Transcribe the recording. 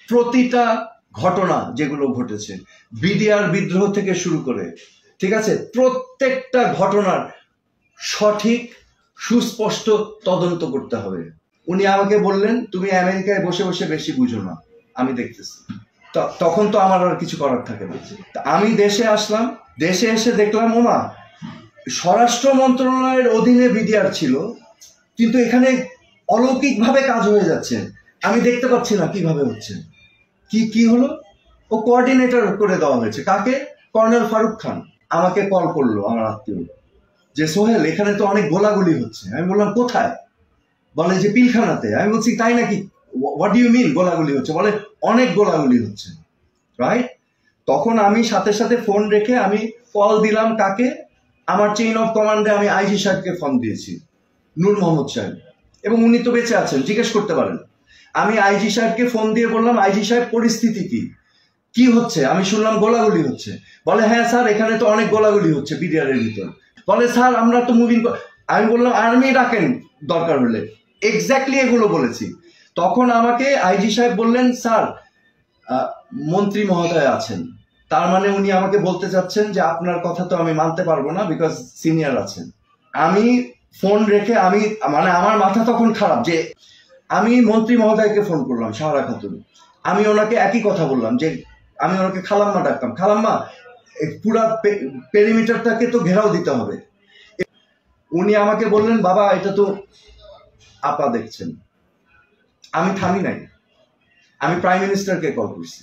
প্রতিটা ঘটনা যেগুলো ঘটেছে, বিডিআর বিদ্রোহ থেকে শুরু করে, ঠিক আছে, প্রত্যেকটা ঘটনার সঠিক সুস্পষ্ট তদন্ত করতে হবে। উনি আমাকে বললেন, তুমি আমেরিকায় বসে বসে বেশি বুঝো না, আমি দেখতেছি। তখন তো আমার আর কিছু করার থাকে না। আমি দেশে আসলাম, দেশে এসে দেখলাম ওমা, স্বরাষ্ট্র মন্ত্রণালয়ের অধীনে বিডিআর ছিল, কিন্তু এখানে অলৌকিকভাবে কাজ হয়ে যাচ্ছে, আমি দেখতে পাচ্ছি না কিভাবে হচ্ছে। কি হলো? ও কোঅর্ডিনেটর করে দেওয়া হয়েছে। কাকে? কর্নেল ফারুক খান। আমাকে কল করলো আমার আত্মীয়, যে সোহেল, এখানে তো অনেক গোলাগুলি হচ্ছে। আমি বললাম কোথায়? বলে যে পিলখানাতে। আমি বলছি তাই নাকি? হোয়াট ডু ইউ মিন গোলাগুলি হচ্ছে? বলে অনেক গোলাগুলি হচ্ছে, রাইট? তখন আমি সাথে সাথে ফোন রেখে আমি কল দিলাম কাকে? আমার চেইন অফ কমান্ডে আমি আইজি সাহেবকে ফোন দিয়েছি, নূর মোহাম্মদ সাহেব, এবং উনি তো বেঁচে আছেন, জিজ্ঞেস করতে পারেন। আমি আইজি সাহেবকে ফোন দিয়ে বললাম, আইজি সাহেব পরিস্থিতি কি হচ্ছে? আমি শুনলাম গোলাগুলি হচ্ছে। বলে হ্যাঁ স্যার, এখানে তো অনেক গোলাগুলি হচ্ছে বিডিআর এর ভিতর। বলে স্যার আমরা তো মুভিং। আমি বললাম আর্মি ডাকেন দরকার হলে। এক্স্যাক্টলি এগুলো বলেছি। তখন আমাকে আইজি সাহেব বললেন, স্যার মন্ত্রী মহোদয় আছেন, তার মানে উনি আমাকে বলতে চাচ্ছেন যে আপনার কথা তো আমি মানতে পারবো না, বিকজ সিনিয়র আছেন। আমি ফোন রেখে আমার মাথা তখন খারাপ, যে আমি মন্ত্রী মহোদয়কে ফোন করলাম, সাহারা খাতুন। আমি ওনাকে একই কথা বললাম, যে আমি ওনাকে খালাম্মা ডাকতাম, খালাম্মা পুরা পেরিমিটারটাকে তো ঘেরাও দিতে হবে। উনি আমাকে বললেন, বাবা এটা তো আপা দেখছেন। আমি থামি নাই, আমি প্রাইম মিনিস্টারকে কল করছি।